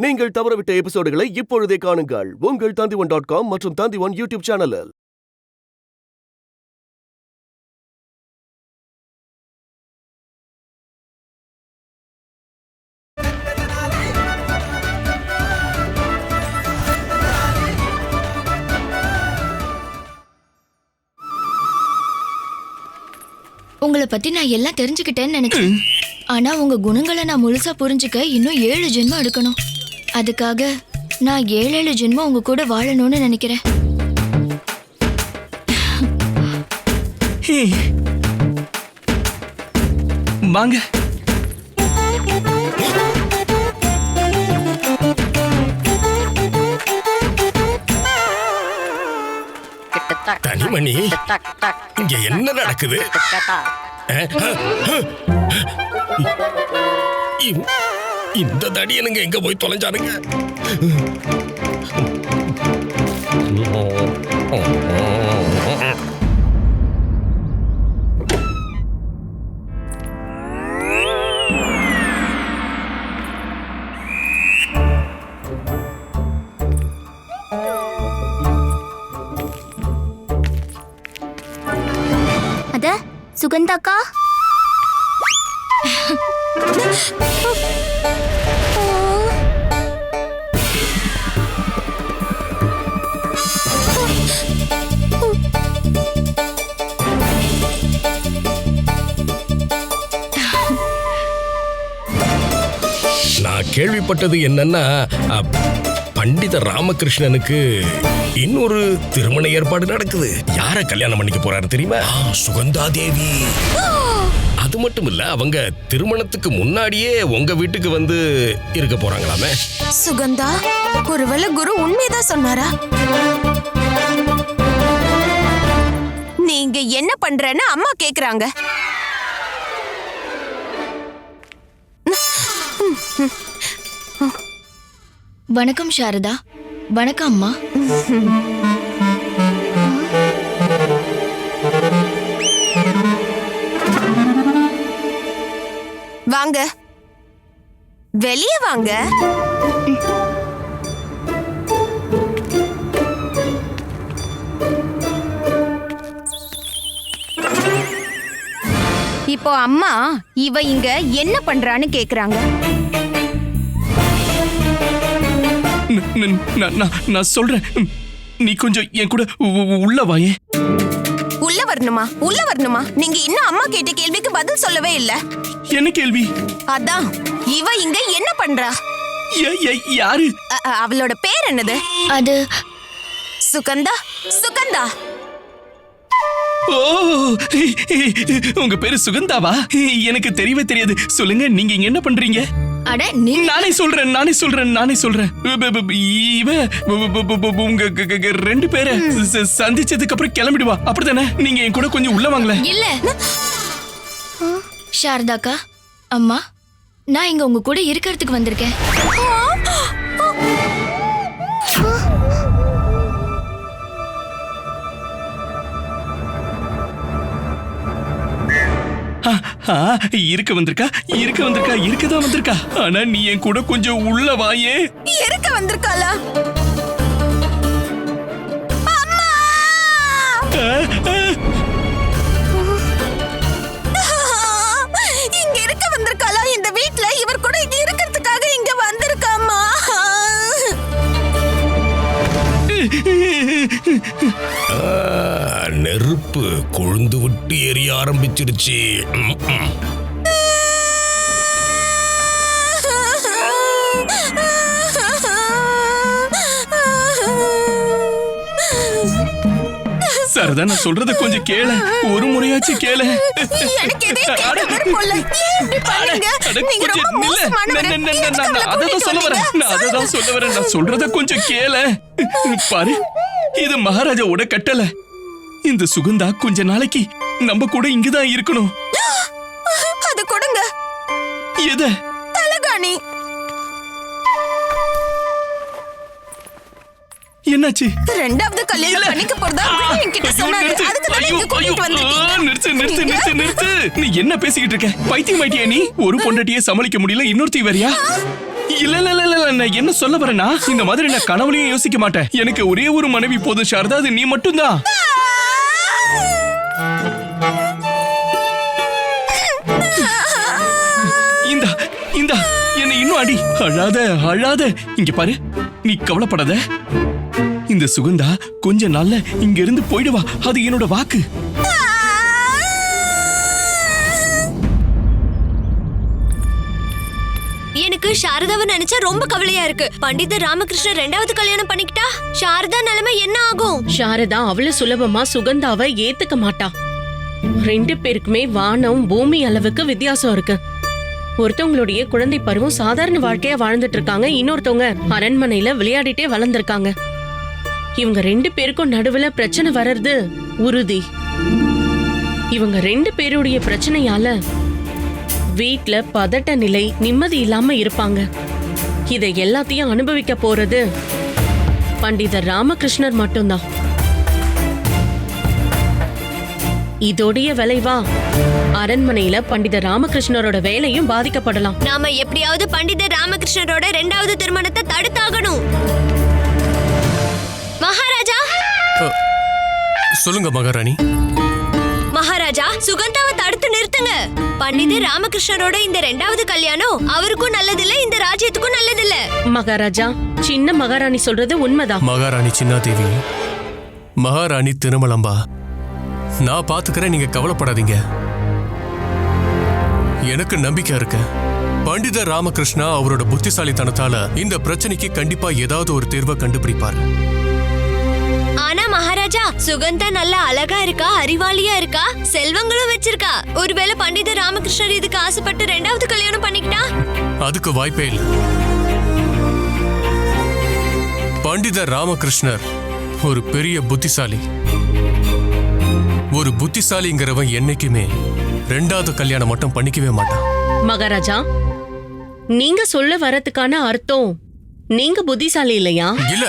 நீங்கள் தவறவிட்ட எபிசோடுகளை இப்பொழுதே காணுங்கள் உங்கள் Tandivan.com மற்றும் Tandivan யூடியூப் சேனலில். உங்களை பத்தி நான் எல்லாம் தெரிஞ்சுக்கிட்டேன்னு நினைக்கிறேன். ஆனா உங்க குணங்களை நான் முழுசா புரிஞ்சுக்க இன்னும் 7 ஜென்மம் எடுக்கணும். அதுக்காக நான் 7 ஜென்மம் உங்க கூட வாழணும்னு நினைக்கிறேன். வாங்க. தனிமணி, இங்க என்ன நடக்குது? இந்த தடியனுங்க எங்க போய் தொலைஞ்சானுங்க? அத சுகந்தாக்கா, நான் கேள்விப்பட்டது என்னன்னா, பண்டித ராமகிருஷ்ணனுக்கு இன்னொரு திருமண ஏற்பாடு நடக்குது. யார கல்யாணம் பண்ணிக்க போறாரு தெரியுமா? சுகந்தா தேவி. அது மட்டும் இல்ல, அவங்க திருமணத்துக்கு முன்னாடியே உங்க வீட்டுக்கு வந்து இருக்க போறாங்களாமே. சுகந்தா, ஒருவேளை குரு உண்மைதான் சொன்னாரா? நீங்க என்ன பண்றேன்னு அம்மா கேக்குறாங்க. வணக்கம் சாரதா. வணக்கம் அம்மா. வாங்க, வெளியே வாங்க. இப்போ அம்மா இவ இங்க என்ன பண்றான்னு கேக்குறாங்க. நான் சொல்றேன், நீ கொஞ்சம் என் கூட உள்ள வாயே. உள்ள வரணுமா? உள்ள வரணுமா? நீங்க இன்னும் அம்மா கேட்ட கேள்விக்கு பதில் சொல்லவே இல்ல. என்ன கேள்வி? அதான், இவ இங்க என்ன பண்றா? யாரு? அவளோட பேர் என்னது? அது சுகந்தா. சுகந்தா. ஓ, உங்க பேரு சுகந்தாவா? எனக்கு தெரியவே தெரியாது. சொல்லுங்க, நீங்க இங்க என்ன பண்றீங்க? அட, நானே சொல்றேன். இவ உங்க 2 பேரை சந்திச்சதுக்கு அப்புறம் கிளம்பிடுவா, அப்படித்தானே? நீங்க என் கூட கொஞ்சம் உள்ள வாங்கல. இல்ல சாரதாக்கா, அம்மா, நான் இங்க உங்க கூட இருக்கிறதுக்கு வந்திருக்கேன். இருக்கதான் வந்திருக்கா. ஆனா நீ என் கூட கொஞ்சம் உள்ள வாயே. இருக்க வந்திருக்காளா? இங்க இருக்க வந்திருக்காளா? இந்த வீட்ல இவர் கூட இருக்கிறதுக்காக இங்க வந்திருக்காமா? நெருப்பு கொழுந்து விட்டு எரிய ஆரம்பிச்சிருச்சு. சாரதா, நான் சொல்றத கொஞ்சம் கேள. ஒரு முறையாச்சு கேள. நான் சொல்றத கொஞ்சம் கேள. பாரு, இது மகாராஜாவோட கட்டளை. இந்த சுகந்தா கொஞ்ச நாளைக்கு நம்ம கூட இங்கதான் இருக்கணும். அது கொடுங்க. எத? தலகாணி. என்னாச்சு? ரெண்டாவது கல்யாணம் பண்ணிக்க போறதா என்கிட்ட சொன்னாரு. அதுக்கு தான் இங்க கூட்டிட்டு வந்திருக்கீங்க. நிறுத்து. நீ என்ன பேசிக்கிட்டு இருக்க? பைத்தியம் ஆயிட்டியா நீ? ஒரு பொண்டாட்டியே சமாளிக்க முடியல, இன்னொருத்தி வேறயா? இல்ல இல்ல இல்ல இல்ல, நான் என்ன சொல்ல வரேன்னா, இந்த மாதிரி நான் கனவுலயும் யோசிக்க மாட்டேன். எனக்கு ஒரே ஒரு மனைவி போதும் சாரதா, அது நீ மட்டும்தான். இந்தா இந்தா, என்னை இன்னும் அடி. அழாத அழாத. இங்க பாரு, நீ கவலைப்படாத. இந்த சுகந்தா கொஞ்ச நாள்ல இங்க இருந்து போயிடுவா, அது என்னோட வாக்கு. எனக்கு சாரதாவை நினைச்சா ரொம்ப கவலையா இருக்கு. பண்டிதர் ராமகிருஷ்ணன் 2வது கல்யாணம் பண்ணிக்கிட்டா சாரதா நிலைமை என்ன ஆகும்? சாரதா அவ்வளவு சுலபமா சுகந்தாவை ஏத்துக்க மாட்டா. 2 பேருக்குமே வானம் பூமி அளவுக்கு வித்தியாசம் இருக்கு. ஒருத்தவங்களுடைய குழந்தை பருவம் சாதாரண வாழ்க்கையா வாழ்ந்துட்டு இருக்காங்க, இன்னொருத்தவங்க அரண்மனையில விளையாடிட்டே வளர்ந்திருக்காங்க. இவங்க 2 பேருக்கும் நடுவுல பிரச்சனை வர்றது உறுதி. இவங்க 2 பேருடைய பிரச்சனையால வீட்ல பதட்ட நிலை, நிம்மதி இல்லாம இருப்பாங்க. இதை எல்லாத்தையும் அனுபவிக்க போறது பண்டிதர் ராமகிருஷ்ணர் மட்டும்தான். இதோடைய விளைவா அரண்மனையில பண்டிதர் ராமகிருஷ்ணரோட வேலையும் பாதிக்கப்படலாம். நாம எப்படியாவது பண்டிதர் ராமகிருஷ்ணரோட 2வது திருமணத்தை தடுத்தாகணும். மகாராஜா, சொல்லுங்க மகாராணி. மகாராஜா, சுகந்தாவை தடுத்து நிறுத்துங்க. பண்டிதர் ராமகிருஷ்ணரோட இந்த 2வது கல்யாணம் அவருக்கும் நல்லதில்ல, இந்த ராஜ்யத்துக்கும் நல்லதில்ல. மகாராஜா, சின்ன மகாராணி சொல்றது உண்மைதான். மகாராணி சின்னாதேவி, மகாராணி திருமலம்பா, நான் பாத்துக்கிறேன், நீங்க கவலைப்படாதீங்க. எனக்கு நம்பிக்கை இருக்கு. பண்டிதர் ராமகிருஷ்ணா அவரோட புத்திசாலித்தனத்தால இந்த பிரச்சனைக்கு கண்டிப்பா ஏதாவது ஒரு தீர்வை கண்டுபிடிப்பாரு. ஆனா மகாராஜா, சுகந்தா நல்லா அழகா இருக்கா, அறிவாளியா இருக்கா, செல்வங்களும் வச்சிருக்கா. ஒருவேளை பண்டிதர் ராமகிருஷ்ணர் இதுக்கு ஆசைப்பட்டு 2வது கல்யாணம் பண்ணிக்கிட்டா? அதுக்கு வாய்ப்பே இல்லை. பண்டிதர் ராமகிருஷ்ணர் ஒரு பெரிய புத்திசாலி. ஒரு புத்திசாலிங்கிறவன் என்னைக்குமே 2வது கல்யாணம் மட்டும் பண்ணிக்கவே மாட்டான். மகாராஜா, நீங்க சொல்ல வரதுக்கான அர்த்தம் நீங்க புத்திசாலி இல்லையா? இல்ல,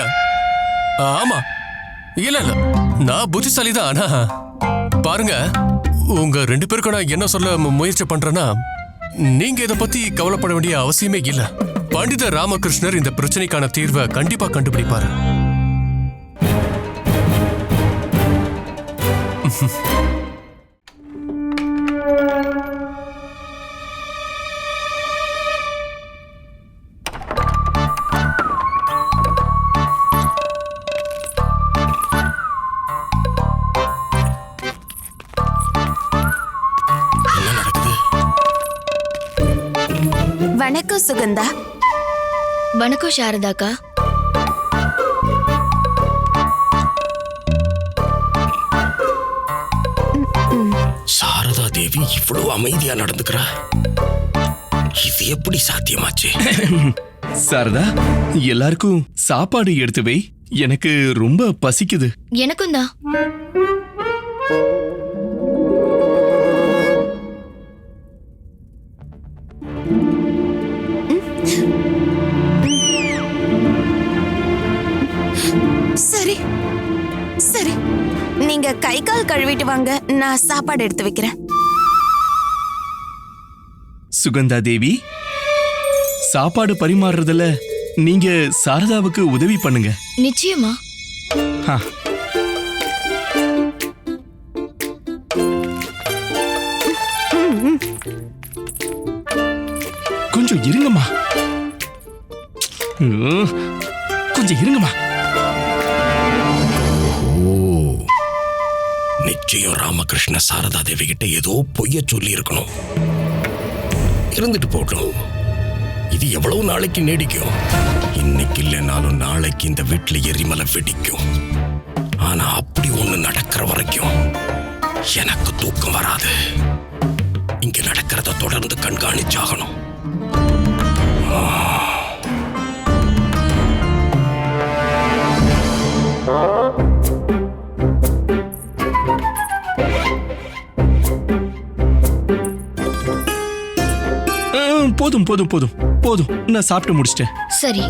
ஆமா, இல்ல இல்ல, நான் புத்திசாலி தான். ஆனா பாருங்க, உங்க 2 பேருக்கும் நான் என்ன சொல்ல முயற்சி பண்றேன்னா, நீங்க இத பத்தி கவலைப்பட வேண்டிய அவசியமே இல்ல. பண்டிதர் ராமகிருஷ்ணர் இந்த பிரச்சனைக்கான தீர்வை கண்டிப்பா கண்டுபிடிப்பாரு. வணக்கம் சுகந்தா. வணக்கம் சாரதாக்கா. சாரதா தேவி இவ்வளவு அமைதியா நடந்துக்கிறா, இது எப்படி சாத்தியமாச்சு? சாரதா, எல்லாருக்கும் சாப்பாடு எடுத்து வை, எனக்கு ரொம்ப பசிக்குது. எனக்கும் தான். சரி சரி, நீங்க கை கால் கழுவிட்டு வாங்க, நான் சாப்பாடு எடுத்து வைக்கிறேன். சுகந்தா தேவி, சாப்பாடு பரிமாறுறதுல நீங்க சாரதாவுக்கு உதவி பண்ணுங்க. நிச்சயமா. ஆ. கொஞ்சம் இருங்கம்மா. கொஞ்சம் இருங்கம்மா. நிச்சயம் ராமகிருஷ்ண சாரதா தேவி கிட்ட ஏதோ பொய்ய சொல்லி இருக்கணும். இருந்துட்டு போட்டோம், இது எவ்வளவு நாளைக்கு நீடிக்கும்? இன்னைக்கு இல்லைனாலும் நாளைக்கு இந்த வீட்டுல எரிமலை வெடிக்கும். ஆனா அப்படி ஒண்ணு நடக்கிற வரைக்கும் எனக்கு தூக்கம் வராது. இங்க நடக்கிறத தொடர்ந்து கண்காணிச்சாகணும். போதும் போதும் போதும் போதும், நான் சாப்பிட்டு முடிச்சிட்டேன். சரி.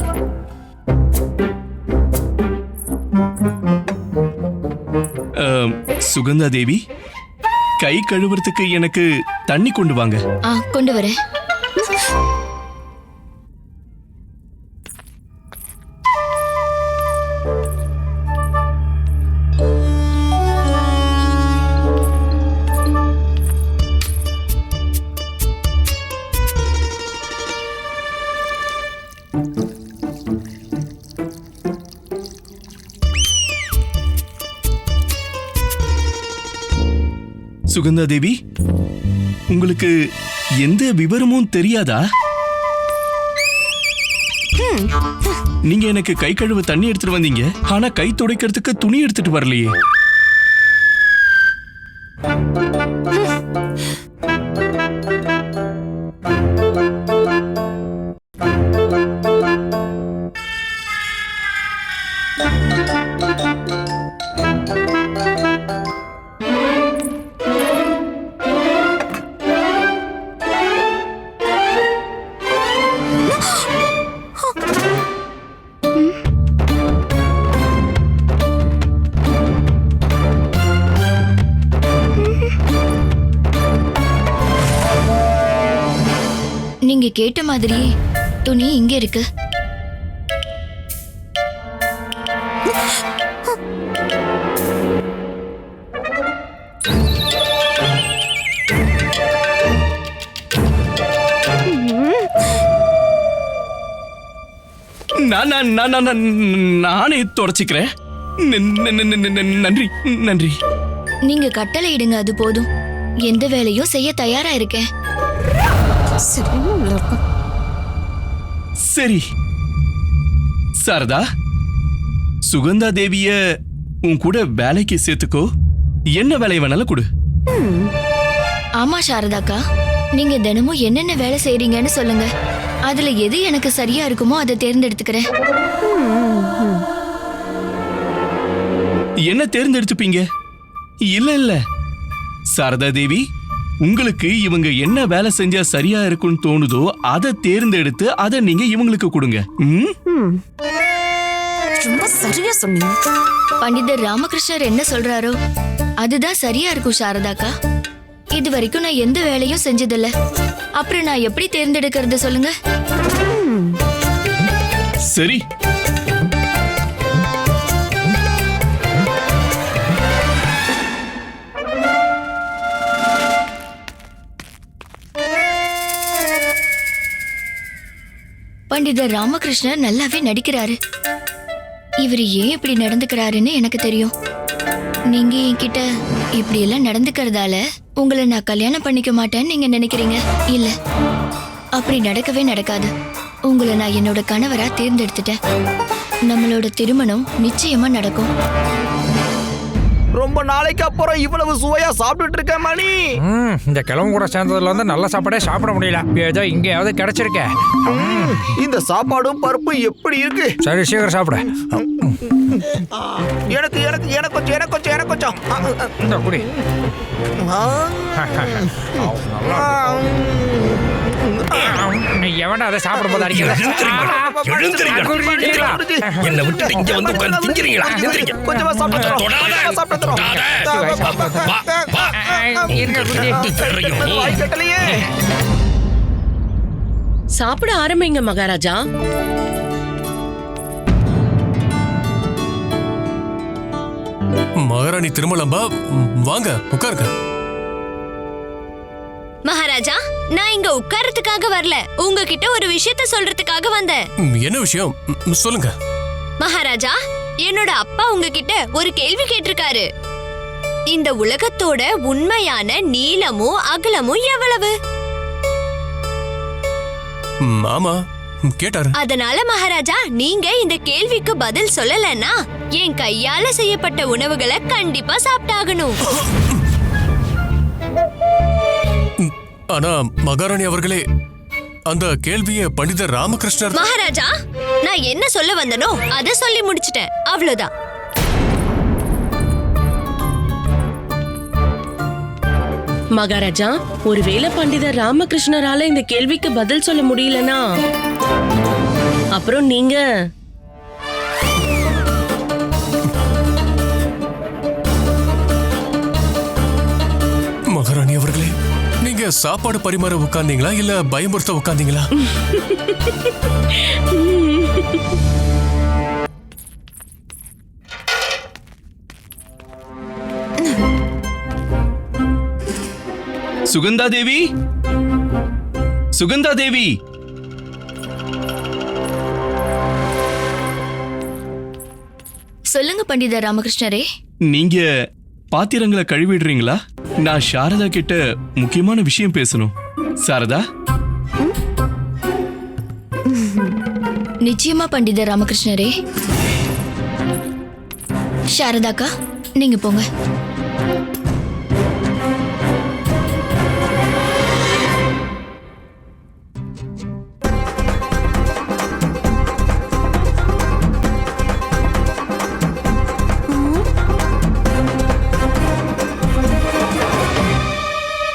சுகந்தா தேவி, கை கழுவுறதுக்கு எனக்கு தண்ணி கொண்டு வாங்க. கொண்டு வரேன். சுகந்தா தேவி, உங்களுக்கு எந்த விவரமும் தெரியாதா? நீங்க எனக்கு கை கழுவ தண்ணி எடுத்துட்டு வந்தீங்க, ஆனா கை துடைக்கிறதுக்கு துணி எடுத்துட்டு வரலையே. நீங்க கேட்ட மாதிரி துணி இங்க இருக்கு. நானே தொடச்சிக்கிறேன். நன்றி நன்றி. நீங்க கட்டளை இடுங்க, அது போதும். எந்த வேலையும் செய்ய தயாரா இருக்கேன். சரி சாரதா, சுகந்தா தேவிய உன் கூட வேலைக்கு சேர்த்துக்கோ. என்ன வேலை வேணாலும் கொடு. ஆமா சாரதாக்கா, நீங்க தினமும் என்னென்ன வேலை செய்றீங்கன்னு சொல்லுங்க. அதுல எது எனக்கு சரியா இருக்குமோ அதை தேர்ந்தெடுத்துக்கிறேன். என்ன தேர்ந்தெடுத்துப்பீங்க? இல்ல இல்ல சாரதா தேவி, உங்களுக்கு இவங்க என்ன வேலை செஞ்சா சரியா இருக்கும்னு தோணுதோ அதை தேர்ந்தெடுத்து அதை நீங்க இவங்களுக்கு கொடுங்க. ரொம்ப சரியா சொன்னீங்க. பண்டிதர் ராமகிருஷ்ணர் என்ன சொல்றாரோ அதுதான் சரியா இருக்கும் சாரதாக்கா. இது வரைக்கும் நான் எந்த வேலையும் செஞ்சதில்ல, அப்புறம் நான் எப்படி தேர்ந்தெடுக்கிறது சொல்லுங்க. சரி, பண்டிதர் ராமகிருஷ்ணர் நல்லாவே நடிக்கிறாரு. இவர் ஏன் இப்படி நடந்துக்கிறாருன்னு எனக்கு தெரியும். நீங்க என்கிட்ட இப்படி எல்லாம் நடந்துக்கிறதால உங்களை நான் கல்யாணம் பண்ணிக்க மாட்டேன்னு நீங்க நினைக்கிறீங்க. இல்ல, அப்படி நடக்கவே நடக்காது. உங்களை நான் என்னோட கணவரா தேர்ந்தெடுத்துட்டேன். நம்மளோட திருமணம் நிச்சயமா நடக்கும். ரொம்ப நாளைக்கு அப்புறம் இவ்வளவு சுவையா சாப்பிட்டுட்டு இருக்க மணி. இந்த கிழங்கு கூட சேர்ந்ததுல வந்து நல்ல சாப்பாடே சாப்பிட முடியல. ஏதோ இங்கேயாவது கிடைச்சிருக்க. இந்த சாப்பாடும் பருப்பும் எப்படி இருக்கு? சரி, சீக்கிரம் சாப்பிட. எனக்கு எனக்கு எனக்கு கொஞ்சம் எனக்கு கொஞ்சம் எனக்கு கொஞ்சம் இந்த குடி. எவனா அதை சாப்பிடும் போது என்ன விட்டு இங்க வந்து உட்கார்ந்து திங்கிறீங்களா? கொஞ்சமா சாப்பிட ஆரம்பிங்க மகாராஜா. மகாராணி திருமலம்பா, வாங்க உட்காருங்க. மகாராஜா, நான் இங்க உட்கார்றதுக்காக வரல, உங்ககிட்ட ஒரு விஷயத்த சொல்றதுக்காக வந்தேன். என்ன விஷயம் சொல்லுங்க. மகாராஜா, என்னோட அப்பா உங்ககிட்ட ஒரு கேள்வி கேட்டிருக்காரு. இந்த உலகத்தோட உண்மையான நீளமும் அகலமும் எவ்வளவு? ஆமா, கேட்டாரு. அதனால மகாராஜா, நீங்க இந்த கேள்விக்கு பதில் சொல்லலன்னா என் கையால செய்யப்பட்ட உணவுகளை கண்டிப்பா சாப்பிட்டாகணும். ஆனா மகாராணி அவர்களே, அந்த கேள்வியை பண்டிதர் ராமகிருஷ்ணர். மகாராஜா, நான் என்ன சொல்ல வந்தனோ அதை சொல்லி முடிச்சிட்டேன், அவ்வளவுதான். மகாராஜா, ஒருவேளை பண்டிதர் ராமகிருஷ்ணரால இந்த கேள்விக்கு பதில் சொல்ல முடியலனா அப்புறம் நீங்க மகாராணி அவர்களே, நீங்க சாப்பாடு பரிமாற உட்கார்ந்தீங்களா இல்ல பயமுறுத்த உட்கார்ந்தீங்களா? சுகந்தா தேவி, சுகந்தா தேவி, சொல்லுங்க பண்டிதர் ராமகிருஷ்ணரே. நீங்க பாத்திரங்களை கழுவிடுறீங்களா? நான் சாரதா கிட்ட முக்கியமான விஷயம் பேசணும். சாரதா, நிச்சயமா பண்டிதர் ராமகிருஷ்ணரே. சாரதாக்கா, நீங்க போங்க.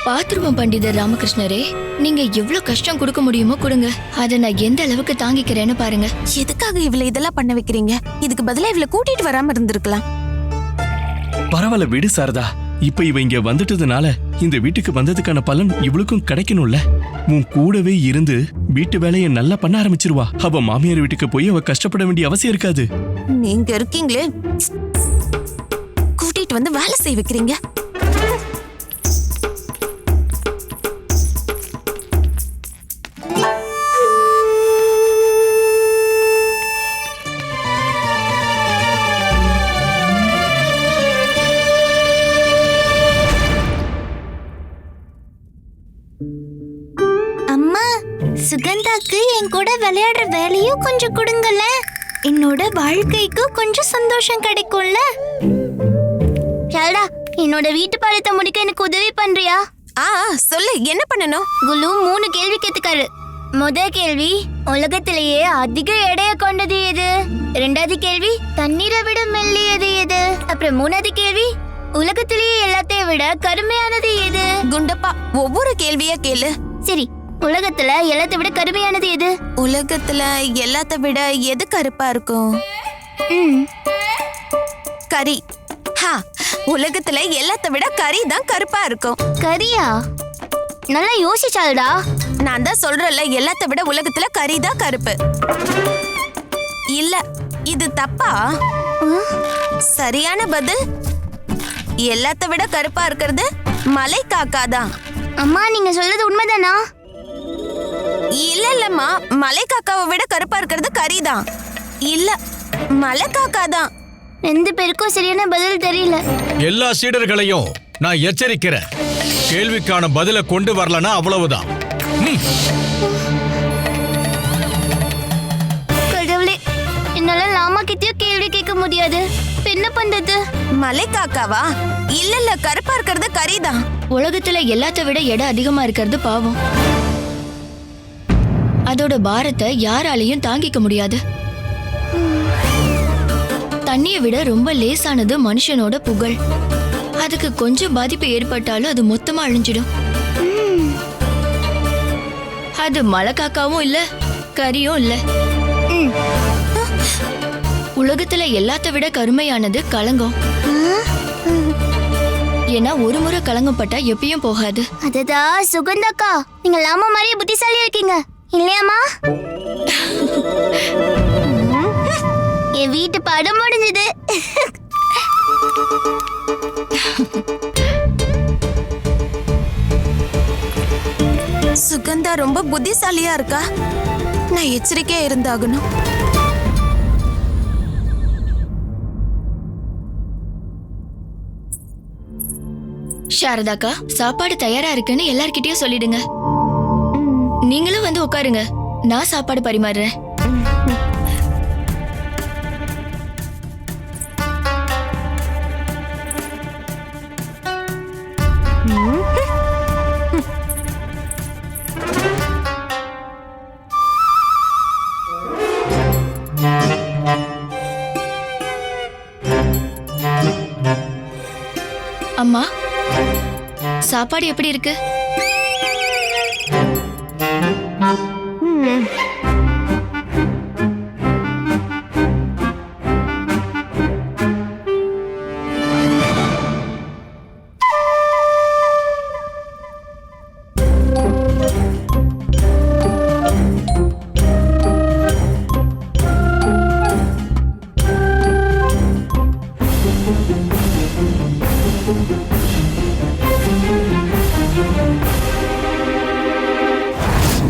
பாத்ரூம் பண்டிதர் ராமகிருஷ்ணரே, நீங்க எவ்வளவு கஷ்டம் கொடுக்க முடியுமோ கொடுங்க. அதை நான் எந்த அளவுக்கு தாங்கிக்கிறேன்னு பாருங்க. எதுக்காக இவளை இதெல்லாம் பண்ண வைக்கிறீங்க? இதுக்கு பதிலா இவளை கூட்டிட்டு வராம இருந்திருக்கலாம். பரவாயில்ல விடு சாரதா. இப்ப இவ இங்க வந்துட்டதுனால இந்த வீட்டுக்கு வந்ததுக்கான பலன் இவளுக்கும் கிடைக்கணும்ல. உன் கூடவே இருந்து வீட்டு வேலையை நல்லா பண்ண ஆரம்பிச்சிருவா. அவ மாமியார் வீட்டுக்கு போய் அவ கஷ்டப்பட வேண்டிய அவசியம் இருக்காது. நீங்க இருக்கீங்களே, கூட்டிட்டு வந்து வேலை செய்ய வைக்கிறீங்க. அம்மா, சுகந்தாக்கு என் கூட விளையாடுற வேலையும் கொஞ்சம் கொடுங்கல. என்னோட வாழ்க்கைக்கு கொஞ்சம் சந்தோஷம் கிடைக்கும்ல. சாரதா, என்னோட வீட்டு பாடத்தை முடிக்க எனக்கு உதவி பண்றியா? சொல்லு, என்ன பண்ணணும்? குலு 3 கேள்வி கேட்டுக்காரு. முதல் கேள்வி, உலகத்திலேயே அதிக எடைய கொண்டது எது? 2வது கேள்வி, தண்ணீரை விட மெல்லியது எது? அப்புறம் 3வது கேள்வி, உலகத்திலேயே எல்லாத்தையும் விட கருமையானது எது? குண்டப்பா, ஒவ்வொரு கேள்வியா கேளு. சரி, உலகத்துல எல்லாத்தை விட கருமையானது எது? உலகத்துல எல்லாத்த விட எது கருப்பா இருக்கும்? கரி. உலகத்துல எல்லாத்த விட கறி தான் கருப்பா இருக்கும். கரியா? நல்லா யோசிச்சால்டா. நான் தான் சொல்றேன்ல, எல்லாத்த விட உலகத்துல கறி தான் கருப்பு. இல்ல, இது தப்பா? சரியான பதில், எல்லாத்த விட கருப்பா இருக்கிறது மலை காக்கா தான். அம்மா, நீங்க சொல்றது உண்மைதானா? இல்லம்மா, மலை காக்காவை விட கருப்பா இருக்கிறது கறி தான். இல்ல, மலை காக்கா தான். 2 பேருக்கும் சரியான பதில் தெரியல. எல்லா சீடர்களையும் நான் எச்சரிக்கிறேன். கேள்விக்கான பதில கொண்டு வரலனா அவ்வளவுதான். கடவுளே, என்னால லாமா கிட்டயும் கேள்வி கேட்க முடியாது. என்ன பண்றது? மலை காக்காவா? இல்ல, கருப்பா இருக்கிறது கறி தான். உலகத்துல எல்லாத்த விட எடை அதிகமா இருக்கிறது பாவம். அதோட பாரத்தை யாராலையும் தாங்கிக்க முடியாது. தண்ணியை விட ரொம்ப லேசானது மனுஷனோட புகழ். அதுக்கு கொஞ்சம் பாதிப்பு ஏற்பட்டாலும் அது மொத்தமா அழிஞ்சிடும். அது மலை காக்காவும் இல்ல, கரியும் இல்ல. உலகத்துல எல்லாத்த விட கருமையானது களங்கம். ஏன்னா ஒரு முறை களங்கம் பட்டா எப்பயும் போகாது. அதுதான் சுகந்தாக்கா, நீங்க லாமா மாதிரியே புத்திசாலியா இருக்கீங்க இல்லையாமா? என் வீட்டு பாடம் முடிஞ்சது. சுகந்தா ரொம்ப புத்திசாலியா இருக்கா. நான் எச்சரிக்கையா இருந்தாகணும். சாரதாக்கா, சாப்பாடு தயாரா இருக்குன்னு எல்லார்கிட்டயும் சொல்லிடுங்க. நீங்களும் வந்து உட்காருங்க, நான் சாப்பாடு பரிமாறுறேன். அம்மா, சாப்பாடு எப்படி இருக்கு?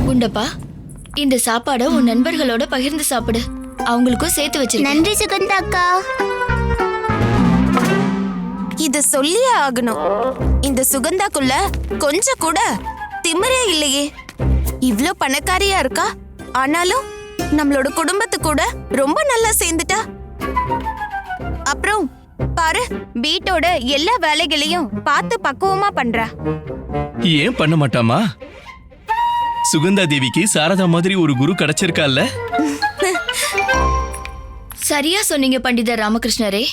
குண்டப்பா, இந்த சாப்பாடை உன் நண்பர்களோட பகிர்ந்து சாப்பிடு. அவங்களுக்கும் சேர்த்து வச்சிருக்கேன். நன்றி சுகந்தா அக்கா. இத சொல்லியே ஆகணும். இந்த சுகந்தாக்குள்ள கொஞ்சம் கூட திமிரே இல்லையே. இவ்ளோ பணக்காரியா இருக்கா, ஆனாலும் நம்மளோட குடும்பத்து கூட ரொம்ப நல்லா சேர்ந்துட்டா. அப்புறம் பாரு, வீட்டோட எல்லா வேலைகளையும் பார்த்து பக்குவமா பண்றா. ஏன் பண்ண மாட்டாமா? சுகந்தா தேவிக்கு சாரதா மாதிரி ஒரு குரு கிடைச்சிருக்கால்ல. சரியா சொன்னீங்க பண்டிதர் ராமகிருஷ்ணரே.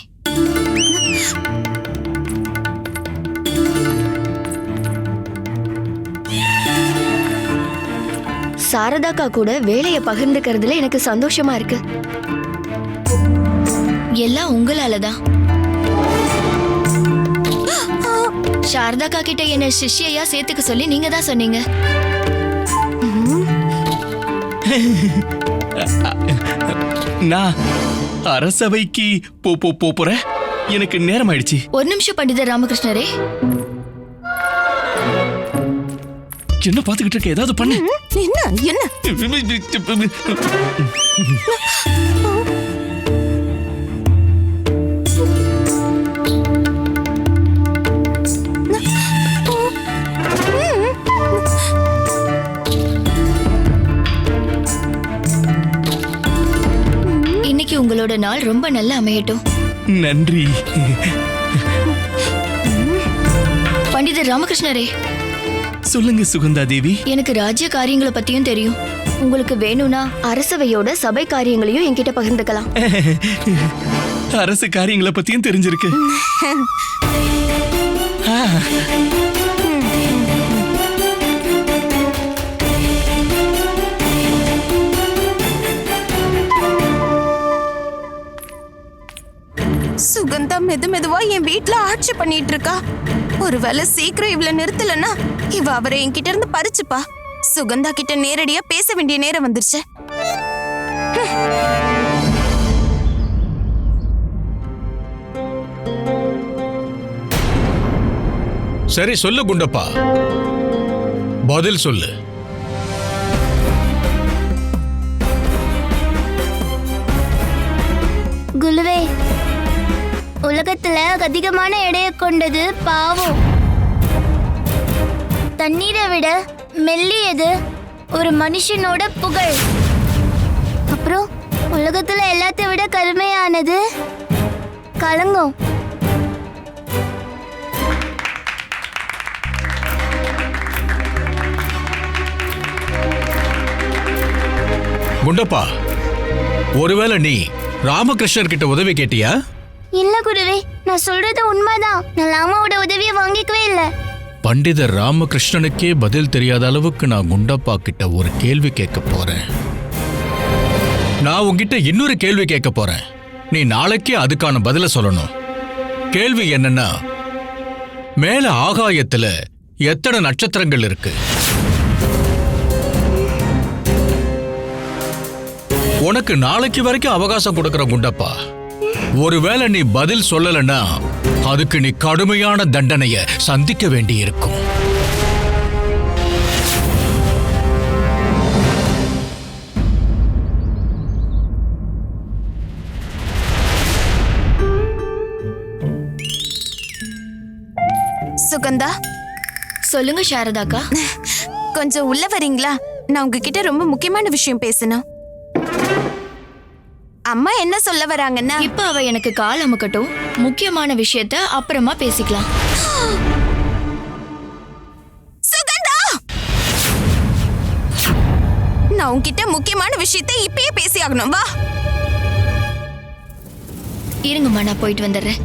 சாரதாக்கா கூட வேலைய பகிர்ந்துக்கிறதுல எனக்கு சந்தோஷமா இருக்கு. எல்லாம் உங்களாலதான். சாரதாக்கா கிட்ட என்ன சிஷ்யையா சேர்த்துக்க சொல்லி நீங்க தான் சொன்னீங்க. நான் அரசவைக்கு போறேன். எனக்கு நேரம் ஆயிடுச்சு. ஒரு நிமிஷம் பண்டிதர் ராமகிருஷ்ணரே. என்ன பாத்துக்கிட்டு இருக்க? ஏதாவது பண்ணு. என்ன இன்னைக்கு உங்களோட நாள் ரொம்ப நல்லா அமையட்டும். நன்றி பண்டிதர் ராமகிருஷ்ணரே. சொல்லுங்க சுகந்தா தேவி. எனக்கு ராஜ்ய காரியங்களை பத்தியும் தெரியும். உங்களுக்கு வேணும்னா அரசவையோட சபை காரியங்களையும் என்கிட்ட பகிர்ந்துக்கலாம். அரசு காரியங்களை பத்தியும் தெரிஞ்சிருக்கு. சுகந்தா மெதுவா என் வீட்ல ஆட்சி பண்ணிட்டு இருக்கா. ஒருவேளை சீக்கிரம் இவளை நிறுத்தலன்னா இவ அவரை என்கிட்ட இருந்து பறிச்சுப்பா. சுகந்தா கிட்ட நேரடியா பேச வேண்டிய நேரம் வந்துருச்சு. சரி சொல்லு குண்டப்பா, பதில் சொல்லு. குருவே, உலகத்துல அதிகமான எடையை கொண்டது பாவம். தண்ணீரை விட மெல்லியது ஒரு மனுஷனோட புகழ். அப்புறம் உலகத்துல எல்லாத்தை விட கருமையானது களங்கம். குண்டப்பா, ஒருவேளை நீ ராமகிருஷ்ணர் கிட்ட உதவி கேட்டியா? இல்ல குருவே, நான் சொல்றது உண்மைதான். நான் லாமாவோட உதவியை வாங்கிக்கவே இல்லை. பண்டிதர் ராமகிருஷ்ணனுக்கே பதில் தெரியாத அளவுக்கு நான் குண்டப்பா கிட்ட ஒரு கேள்வி கேட்க போறேன். நான் உன்கிட்ட இன்னொரு கேள்வி கேட்க போறேன். நீ நாளைக்கே அதுக்கான பதில சொல்லணும். கேள்வி என்னன்னா, மேல ஆகாயத்துல எத்தனை நட்சத்திரங்கள் இருக்கு? உனக்கு நாளைக்கு வரைக்கும் அவகாசம் கொடுக்கிற குண்டப்பா. ஒருவேளை நீ பதில் சொல்லலன்னா அதுக்கு நீ கடுமையான தண்டனைய சந்திக்க வேண்டியிருக்கும். சுகந்தா, சொல்லுங்க சாரதாக்கா. கொஞ்சம் உள்ள வரீங்களா? நான் உங்ககிட்ட ரொம்ப முக்கியமான விஷயம் பேசணும். அம்மா என்ன சொல்ல வராங்கன்னா, இப்ப அவ எனக்கு கால் அமுக்கட்டும். முக்கியமான விஷயத்த அப்புறமா பேசிக்கலாம். சுகந்தா, நான் உன்கிட்ட முக்கியமான விஷயத்தை இப்பயே பேசி ஆகணும். வா. இருங்கம்மா, நான் போயிட்டு வந்துடுறேன்.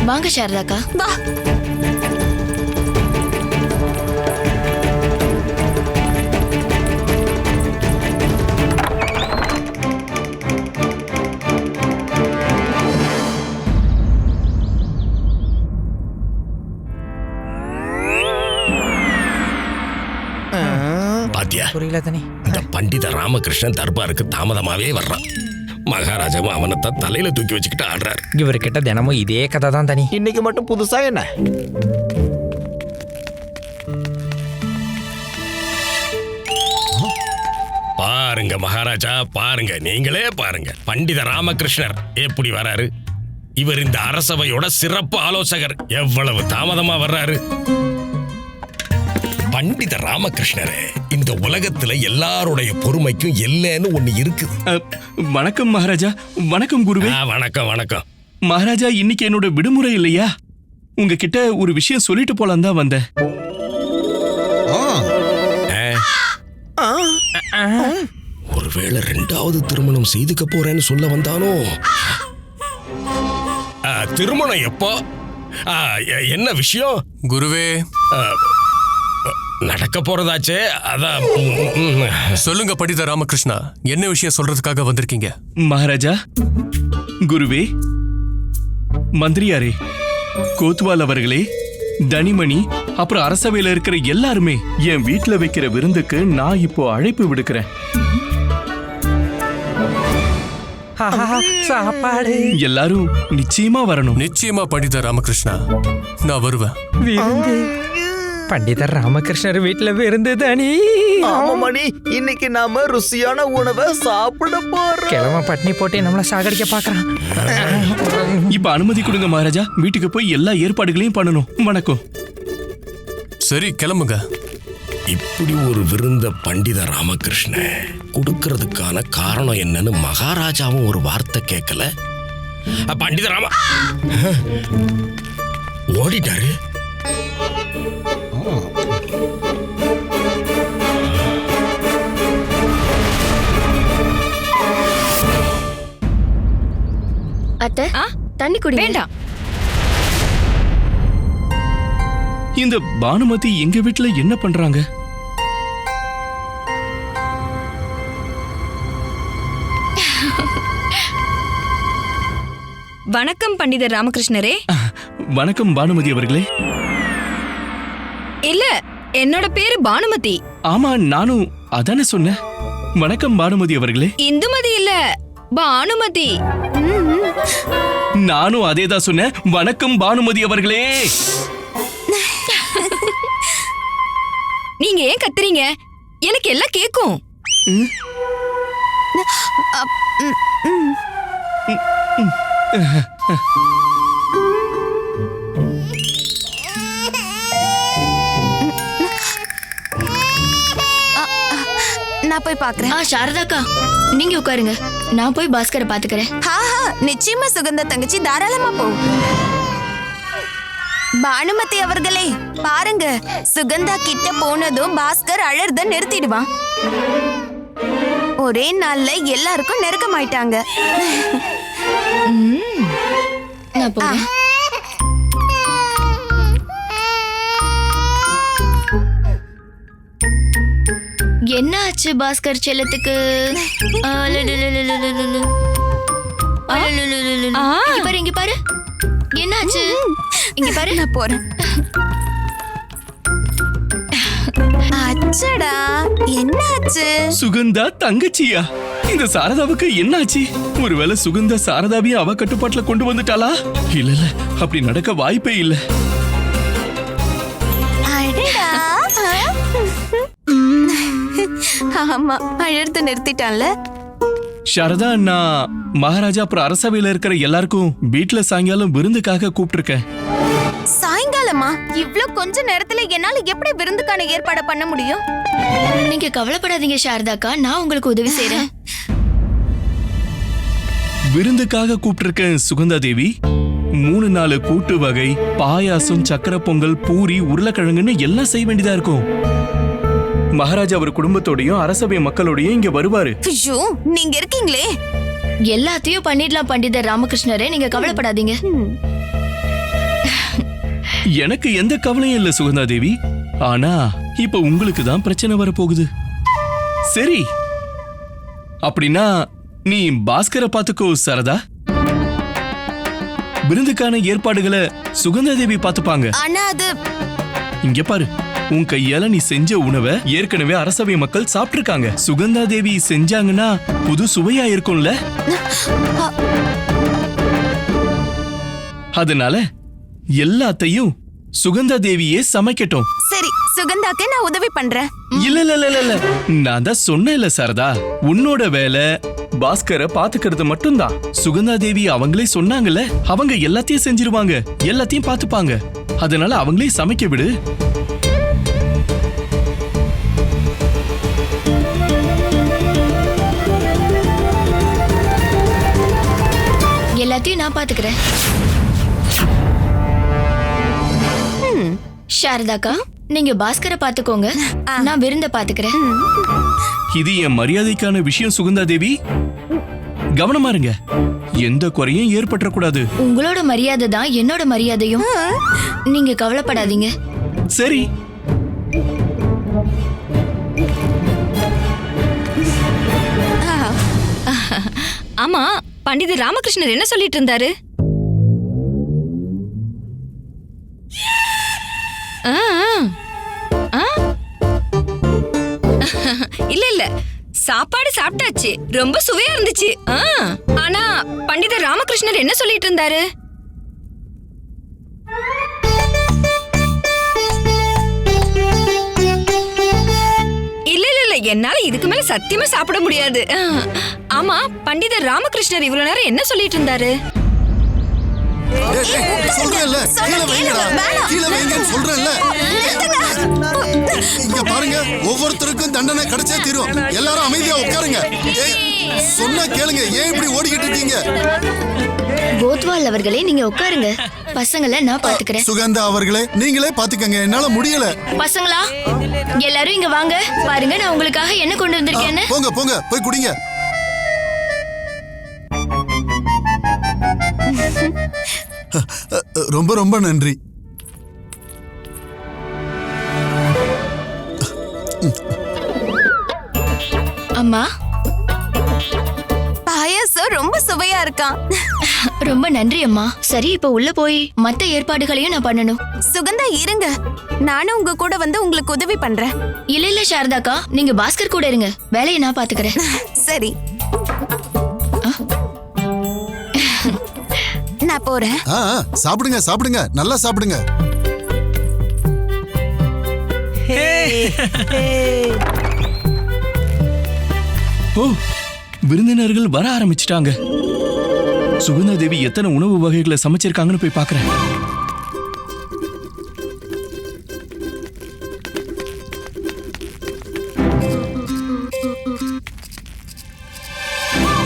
வாங்க சாரதாக்கா. வா. பாத்தியா, புரியல தனி. இந்த பண்டித ராமகிருஷ்ணன் தர்பாருக்கு தாமதமாவே வர்றான். மகாராஜாவும் அவனைத்தான் தலையில தூக்கி வச்சுக்கிட்டு ஆடுறாரு. இவர்கிட்ட தினமும் இதே கதை தான் தனி. இன்னைக்கு மட்டும் புதுசா என்ன? பாருங்க மகாராஜா, பாருங்க, நீங்களே பாருங்க. பண்டித ராமகிருஷ்ணர் எப்படி வராரு. இவர் இந்த அரசவையோட சிறப்பு ஆலோசகர். எவ்வளவு தாமதமா வர்றாரு. பண்டித ராமகிருஷ்ணரே, இந்த உலகத்துல எல்லாருடைய பொறுமைக்கும் எல்லைன்னு ஒண்ணு இருக்குது. வணக்கம் மகாராஜா. வணக்கம் குருவே. வணக்கம் வணக்கம். மகாராஜா, இன்னைக்கு என்னோட விடுமுறை இல்லையா? உங்ககிட்ட ஒரு விஷயம் சொல்லிட்டு போலாம் தான் வந்தேன். ஒருவேளை 2வது திருமணம் செய்துக்க போறேன்னு சொல்ல வந்தானோ? திருமணம் எப்போ? என்ன விஷயம் குருவே? நடக்க போறதாச்சே, அதான். சொல்லுங்க பண்டித ராமகிருஷ்ணா, என்ன விஷயம் சொல்றதுக்காக வந்திருக்கீங்க? மகாராஜா, குருவே, மந்திரியாரே, கோத்வால் அவர்களே, தனிமணி, அப்புறம் அரசவையில இருக்கிற எல்லாருமே என் வீட்டுல வைக்கிற விருந்துக்கு நான் இப்போ அழைப்பு விடுக்கிறேன். சாப்பாடு எல்லாரும் நிச்சயமா வரணும். நிச்சயமா பண்டித ராமகிருஷ்ணா, நான் வருவேன். விருந்து பண்டிதர் ராமகிருஷ்ணர் வீட்டுல விருந்து தானே. ஆமா மணி, இன்னைக்கு நாம ருசியான உணவை சாப்பிட போறோம். கிழமை பட்னி போட்டு நம்மள சாகடிக்க பாக்குறான். இப்ப அனுமதி கொடுங்க மகாராஜா, வீட்டுக்கு போய் எல்லா ஏற்பாடுகளையும் பண்ணணும். வணக்கம். சரி, கிளம்புங்க. இப்படி ஒரு விருந்த பண்டித ராமகிருஷ்ண கொடுக்கறதுக்கான காரணம் என்னன்னு மகாராஜாவும் ஒரு வார்த்தை கேட்கல. பண்டித ராம ஓடிட்டாரு. அத்தை, தண்ணி குடி. வேண்டாம். இந்த பானுமதி எங்க வீட்டுல என்ன பண்றாங்க? வணக்கம் பண்டிதர் ராமகிருஷ்ணரே. வணக்கம் பானுமதி அவர்களே. இல்ல, என்னோட பேரு பானுமதி. ஆமா, நானும் அதானே சொன்னேன். வணக்கம் பானுமதி அவர்களே. இந்துமதி இல்ல, பானுமதி. நானும் அதேதான் சொன்னேன். வணக்கம் பானுமதி அவர்களே. நீங்க ஏன் கத்துறீங்க? எனக்கு எல்லாம் கேக்கும். நான் போய் பாக்குறேன். சாரதாக்கா, நீங்க உட்காருங்க, நான் போய் பாஸ்கரை பாத்துக்கிறேன். நிச்சயமா சுகந்தா தங்கச்சி, தாராளமா போ. பானுமதி அவர்களே, பாருங்க, சுகந்தா கிட்ட போனதும் பாஸ்கர் அழறத நிறுத்திடுவான். ஒரே நாள்ல எல்லாருக்கும் நெருக்கமாயிட்டாங்க. நான் போறேன். என்ன ஆச்சு பாஸ்கர் செல்லத்துக்கு? இங்க பாரு, என்ன ஆச்சு? இங்க பாரு. நான் போறேன். அச்சடா, என்னாச்சு? சுகந்தா தங்கச்சியா? இந்த சாரதாவுக்கு என்னாச்சு? ஒருவேளை சுகந்தா சாரதாவையும் அவ கட்டுப்பாட்டுல கொண்டு வந்துட்டாளா? இல்ல, அப்படி நடக்க வாய்ப்பே இல்ல. ஆமா, அழுத்து நிறுத்திட்டான்ல. சாரதா, நான் மகாராஜா அப்புறம் அரசவையில இருக்கிற எல்லாருக்கும் வீட்டுல சாயங்காலம் விருந்துக்காக கூப்பிட்டிருக்கேன். சாயங்காலமா? இவ்ளோ கொஞ்ச நேரத்துல என்னால எப்படி விருந்துக்கான ஏற்பாடு பண்ண முடியும்? நீங்க கவலைப்படாதீங்க சாரதாக்கா, நான் உங்களுக்கு உதவி செய்றேன். விருந்துக்காக கூப்பிட்டிருக்கேன் சுகந்தா தேவி. 3-4 கூட்டு வகை, பாயாசம், சக்கரை பொங்கல், பூரி, உருளைக்கிழங்குன்னு எல்லாம் செய்ய வேண்டியதா இருக்கும். மகாராஜா அவர் குடும்பத்தோடையும் அரசபை மக்களோடையும் இங்க வருவாரு. ஐயோ, நீங்க இருக்கீங்களே. எல்லாத்தையும் பண்ணிடலாம் பண்டிதர் ராமகிருஷ்ணரே, நீங்க கவலைப்படாதீங்க. எனக்கு எந்த கவலையும் இல்ல சுகந்தா தேவி. ஆனா இப்ப உங்களுக்கு தான் பிரச்சனை வரப்போகுது. சரி, அப்படின்னா நீ பாஸ்கரை பாத்துக்கோ சாரதா. விருந்துக்கான ஏற்பாடுகளை சுகந்தா தேவி பாத்துப்பாங்க. ஆனா அது இங்க பாரு, உன் கையால நீ செஞ்ச உணவை ஏற்கனவே அரசவை மக்கள் சாப்பிட்டிருக்காங்க. சுகந்தா தேவி செஞ்சாங்கன்னா புது சுவையா இருக்கும்ல. அதனால எல்லாத்தையும் சுகந்தா தேவியே சமைக்கட்டும். சரி சுகந்தாக்கு நான் உதவி பண்றேன். இல்ல இல்ல இல்ல இல்ல நான் தான் சொன்னேன்ல சாரதா, உன்னோட வேலை பாஸ்கரை பாத்துக்கிறது மட்டும்தான். சுகந்தா தேவி அவங்களே சொன்னாங்கல்ல, அவங்க எல்லாத்தையும் செஞ்சிருவாங்க, எல்லாத்தையும் பாத்துப்பாங்க. அதனால அவங்களே சமைக்க விடு. எல்லாத்தையும் நான் பாத்துக்கிறேன். சாரதாக்கா, நீங்க பாஸ்கரை பாத்துக்கோங்க, நான் விருந்த பாத்துக்கிறேன். இது என் மரியாதைக்கான விஷயம் சுகந்தா தேவி, கவனமா இருங்க, எந்த குறையும் ஏற்பட்டுறக்கூடாது. உங்களோட மரியாதை தான் என்னோட மரியாதையும், நீங்க கவலைப்படாதீங்க. சரி. ஆமா, பண்டிதர் ராமகிருஷ்ணர் என்ன சொல்லிட்டு இருந்தாரு? இல்ல இல்ல, சாப்பாடு சாப்பிட்டாச்சு, ரொம்ப சுவையா இருந்துச்சு. ஆனா பண்டிதர் ராமகிருஷ்ணர் என்ன சொல்லிட்டு இருந்தாரு? இல்ல இல்ல இல்ல, என்னால இதுக்கு மேல சத்தியமா சாப்பிட முடியாது. ஆமா, பண்டிதர் ராமகிருஷ்ணர் இவ்வளவு நேரம் என்ன சொல்லிட்டு இருந்தாரு? பாருங்க, ஒவ்வொருத்தருக்கும் தண்டனை கிடைச்சே தீரும். எல்லாரும் அமைதியா உட்காருங்க. சொன்னா கேளுங்க, ஏன் இப்படி ஓடிக்கிட்டு இருக்கீங்க? கோத்வால் அவர்களே, நீங்க உட்காருங்க, பசங்களை நான் பாத்துக்கிறேன். சுகந்தா அவர்களே, நீங்களே பாத்துக்கங்க, என்னால முடியல. பசங்களா, எல்லாரும் இங்க வாங்க, பாருங்க நான் உங்களுக்காக என்ன கொண்டு வந்திருக்கேன்னு. போங்க போங்க, போய் குடிங்க. ரொம்ப ரொம்ப நன்றி. அம்மா, பாயாசம் ரொம்ப சுவையா இருக்கான். ரொம்ப நன்றி அம்மா. சரி, இப்ப உள்ள போய் மத்த ஏற்பாடுகளையும் நான் பண்ணணும். சுகந்தா இருங்க, நானும் உங்க கூட வந்து உங்களுக்கு உதவி பண்றேன். இல்ல இல்ல சாரதாக்கா, நீங்க பாஸ்கர் கூட இருங்க, வேலையை நான் பாத்துக்கிறேன். சரி, நான் போறேன். சாப்பிடுங்க சாப்பிடுங்க, நல்லா சாப்பிடுங்க. ஓ, விருந்தினர்கள் வர ஆரம்பிச்சிட்டாங்க. சுகந்தா தேவி எத்தனை உணவு வகைகளை சமைச்சிருக்காங்கன்னு போய் பார்க்கறேன்.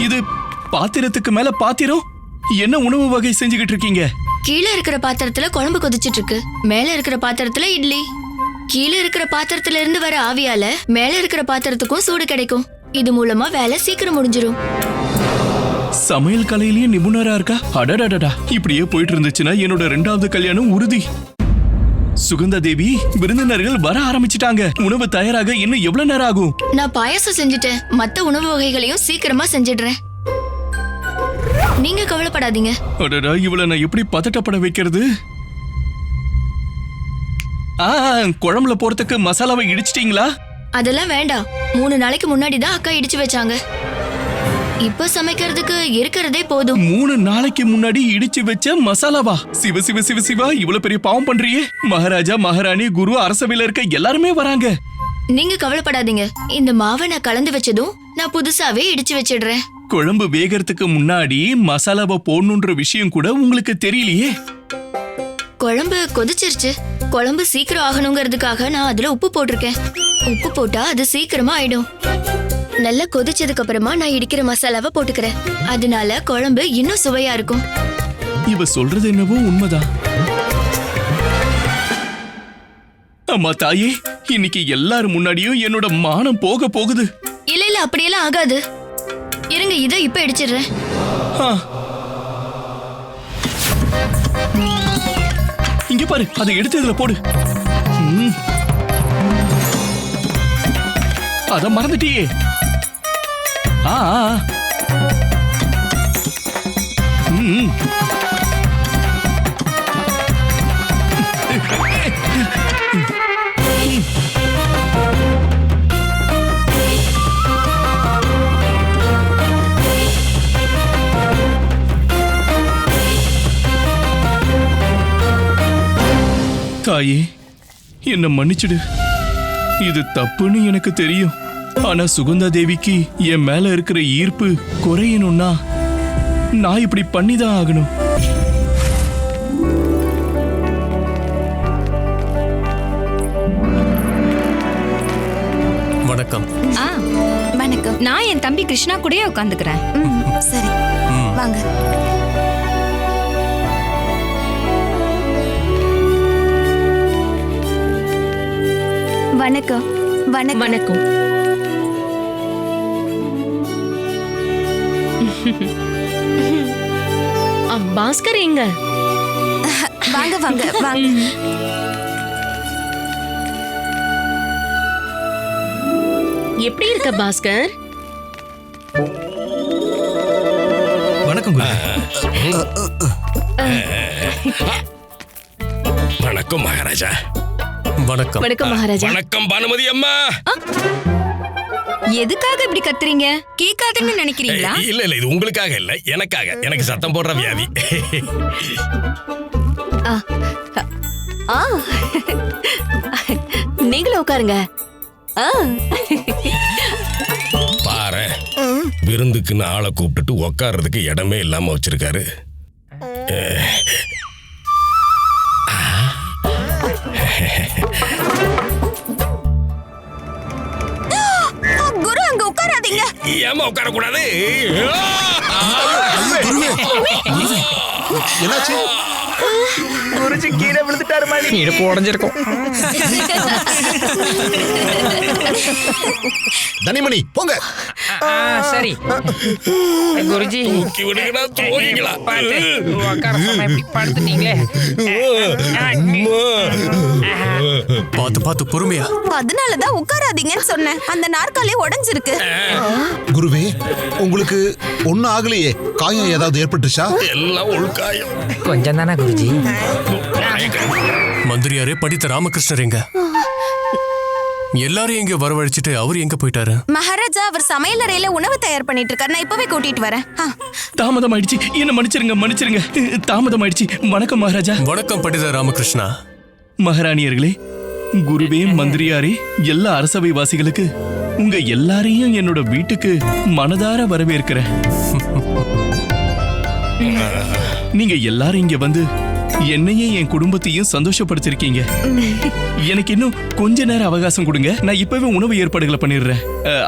இது பாத்திரத்துக்கு மேல பாத்திரம், என்ன உணவு வகை செஞ்சுக்கிட்டு இருக்கீங்க? கீழே இருக்கிற பாத்திரத்துல குழம்பு கொதிச்சிட்டு இருக்கு, மேல இருக்கிற பாத்திரத்துல இட்லி. கீழே இருக்கிற பாத்திரத்துல இருந்து வர ஆவியால மேல இருக்கிற பாத்திரத்துக்கும் சூடு கிடைக்கும். இது மூலமா வேலை சீக்கிரம் முடிஞ்சிரும். சமையல் கலையிலேயே நிபுணரா இருக்கா? அடடடடா, இப்படியே போயிட்டு இருந்துச்சுன்னா என்னோட 2வது கல்யாணம் உறுதி. சுகந்தா தேவி, விருந்தினர்கள் வர ஆரம்பிச்சிட்டாங்க. உணவு தயாராக இன்னும் எவ்வளவு நேரம் ஆகும்? நான் பாயாசம் செஞ்சுட்டேன், மத்த உணவு வகைகளையும் சீக்கிரமா செஞ்சிடுறேன், நீங்க கவலைப்படாதீங்க. அடடா, இவளை நான் எப்படி பதட்டப்பட வைக்கிறது? குழம்புல போறதுக்கு மசாலாவை இடிச்சிட்டீங்களா? அதெல்லாம் வேண்டாம், 3 நாளைக்கு முன்னாடி தான் அக்கா இடிச்சு வச்சாங்க. இப்ப சமைக்கிறதுக்கு இருக்கிறதே போதும். 3 நாளைக்கு முன்னாடி இடிச்சு வச்ச மசாலாவா? சிவ சிவ சிவ சிவா, இவ்வளவு பெரிய பாவம் பண்றியே. மகாராஜா, மகாராணி, குரு, அரசவையில இருக்க எல்லாருமே வராங்க. நீங்க கவலைப்படாதீங்க, இந்த மாவை நான் கலந்து வச்சதும் நான் புதுசாவே இடிச்சு வச்சிடுறேன். குழம்பு வேகறதுக்கு முன்னாடி மசாலாவை போடணுன்ற விஷயம் கூட உங்களுக்கு தெரியலையே. குழம்பு கொதிச்சிருச்சு, குழம்பு சீக்கிரம் ஆகணுங்கிறதுக்காக நான் அதுல உப்பு போட்டிருக்கேன். உப்பு போட்டா அது சீக்கிரமா ஆயிடும். நல்லா கொதிச்சதுக்கு அப்புறமா நான் இடிக்கிற மசாலாவை போட்டுக்கிறேன், அதனால குழம்பு இன்னும் சுவையா இருக்கும். இவ சொல்றது என்னவோ உண்மைதான். அம்மா தாயே, இன்னைக்கு எல்லாரும் முன்னாடியும் என்னோட மானம் போக போகுது. இல்ல இல்ல, அப்படியெல்லாம் ஆகாது. இருங்க, இதை இப்ப இடிச்சிடுறேன். இங்க பாரு, அதை எடுத்து இதுல போடு. அத மறந்துட்டியே. தாயே, என்ன மன்னிச்சிடு. இது தப்புன்னு எனக்கு தெரியும். ஆனா சுகந்தா தேவிக்கு என் மேல இருக்கிற ஈர்ப்பு குறையணும்னா நான் இப்படி பண்ணிதான் ஆகணும். வணக்கம். வணக்கம். நான் என் தம்பி கிருஷ்ணா கூடயே உட்காந்துக்கிறேன். சரி வாங்க. வணக்கம். வணக்கம். வணக்கம். பாஸ்கர் எங்க? வாங்க வாங்க வாங்க. எப்படி இருக்க பாஸ்கர்? வணக்கம். வணக்கம் மகாராஜா. வணக்கம். வணக்கம் மகாராஜா. வணக்கம் பானுமதி அம்மா. எதுக்காக இப்படி கத்துறீங்க? கேட்காதுன்னு நினைக்கிறீங்களா? இல்ல இல்ல, இது உங்களுக்காக இல்ல, எனக்காக. எனக்கு சத்தம் போடுற வியாதி. நீங்களும் உட்காருங்க. பாரு, விருந்துக்குன்னு ஆளை கூப்பிட்டுட்டு உக்காடுறதுக்கு இடமே இல்லாம வச்சிருக்காரு. குரு அங்க உட்காராதீங்க. ஏமா உட்கார கூடாது? என்னாச்சு? குருஜி கீழே விழுந்துட்டாரு மணி. இடுப்பு உடஞ்சிருக்கும். தனிமணி போங்க. சரி குருஜி தூக்கி விடுங்கடா, தூக்கிங்களா? பார்த்து உட்கார சொன்னா இப்படி படுத்துட்டீங்களே. பார்த்து பார்த்து பொறுமையா. அதனாலதான் உட்காராதீங்கன்னு சொன்னேன். அந்த நாற்காலி உடைஞ்சிருக்கு. குருவே, உங்களுக்கு ஒண்ணும் ஆகலையே? காயம் ஏதாவது ஏற்பட்டுச்சா? எல்லாம் உள்காயம். கொஞ்சம் தானே குருஜி. மந்திரியாரே, படித்த ராமகிருஷ்ணர் எங்க? எல்லாரும் எங்க வரவழைச்சிட்டு அவர் எங்க போயிட்டாரு? மகாராஜா அவர் சமையல் அறையில உணவு தயார் பண்ணிட்டு இருக்காரு. நான் இப்பவே கூட்டிட்டு வரேன். தாமதம் ஆயிடுச்சு, என்ன மன்னிச்சிருங்க, மன்னிச்சிருங்க. தாமதம் ஆயிடுச்சு. வணக்கம் மகாராஜா. வணக்கம் பண்டித ராமகிருஷ்ணா. மகாராணியர்களே, குருவே, மந்திரியாரே, எல்லா அரசவை வாசிகளுக்கு உங்க எல்லாரையும் என்னோட வீட்டுக்கு மனதார வரவேற்கிறேன். நீங்க எல்லாரும் இங்க வந்து என்னையும் என் குடும்பத்தையும் சந்தோஷப்படுத்திருக்கீங்க. எனக்கு இன்னும் கொஞ்ச நேரம் அவகாசம் கொடுங்க. நான் இப்பவே உணவு ஏற்பாடுகளை பண்ணிடுறேன்.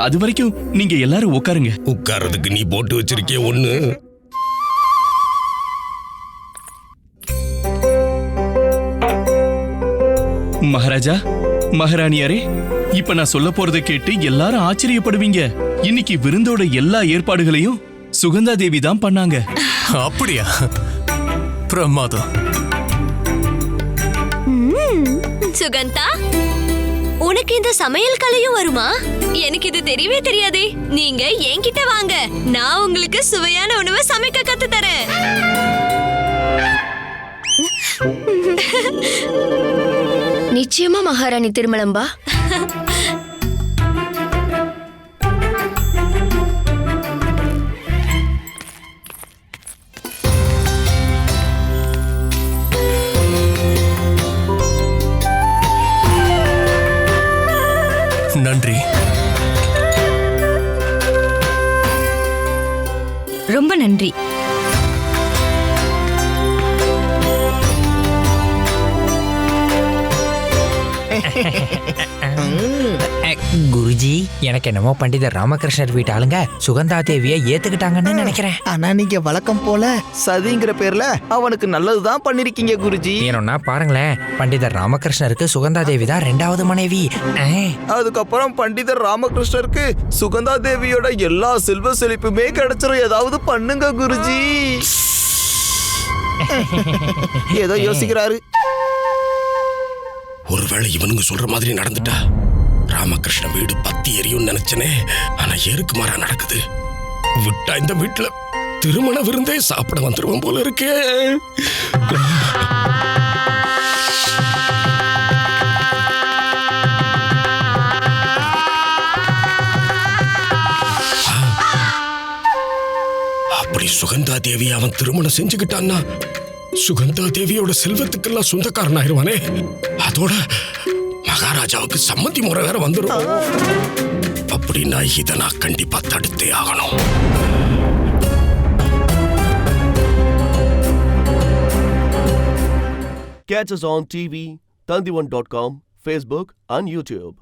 அது வரைக்கும் நீங்க எல்லாரும் உட்காருங்க. உட்கார்றதுக்கு நீ போட்டு வச்சிருக்கே ஒண்ணு. மகாராஜா, மகாராணியாரே, இப்ப நான் சொல்ல போறதை கேட்டு எல்லாரும் ஆச்சரியப்படுவீங்க. இன்னைக்கு விருந்தோட எல்லா ஏற்பாடுகளையும் சுகந்தா தேவி தான் பண்ணாங்க. அப்படியா? பிரமாதம். சுகந்தா, உனக்கு இந்த சமையல் கலையும் வருமா? எனக்கு இது தெரியவே தெரியாதே. நீங்க என்கிட்ட வாங்க, நான் உங்களுக்கு சுவையான உணவை சமைக்க கத்து தரேன். நிச்சயமா மகாராணி திருமலம்பா. நன்றி. ரொம்ப நன்றி. குருஜி, எனக்கு என்னமோ பண்டிதர் ராமகிருஷ்ணர் வீட்டு ஆளுங்க சுகந்தா தேவியை ஏத்துக்கிட்டாங்கன்னு நினைக்கிறேன். ஆனா நீங்க வழக்கம் போல சதிங்கிற பேர்ல அவனுக்கு நல்லதுதான் பண்ணிருக்கீங்க குருஜி. வேணும்னா பாருங்களேன், பண்டிதர் ராமகிருஷ்ணருக்கு சுகந்தா தேவி தான் 2வது மனைவி. அதுக்கப்புறம் பண்டிதர் ராமகிருஷ்ணருக்கு சுகந்தா தேவியோட எல்லா செல்வ செழிப்புமே கிடைச்சிரும். ஏதாவது பண்ணுங்க குருஜி. ஏதோ யோசிக்கிறாரு. ஒருவேளை இவனுங்க சொல்ற மாதிரி நடந்துட்டா ராமகிருஷ்ண வீடு பத்தி எரியும் நினைச்சனே. ஆனா ஏருக்கு மாறா நடக்குது. விட்டா இந்த வீட்டுல திருமண விருந்தே சாப்பிட வந்துருவோம் போல இருக்கே. அப்படி சுகந்தா தேவி அவன் திருமணம் செஞ்சுக்கிட்டான்னா சுகந்தா தேவியோட செல்வத்துக்கெல்லாம் சொந்தக்காரன் ஆயிருவானே. அதோட மகாராஜாவுக்கு சம்மதி முறை வேற வந்துடும். அப்படின்னா இதை நான் கண்டிப்பா தடுத்தே ஆகணும். Catch us on TV, Tandivan.com, Facebook and YouTube.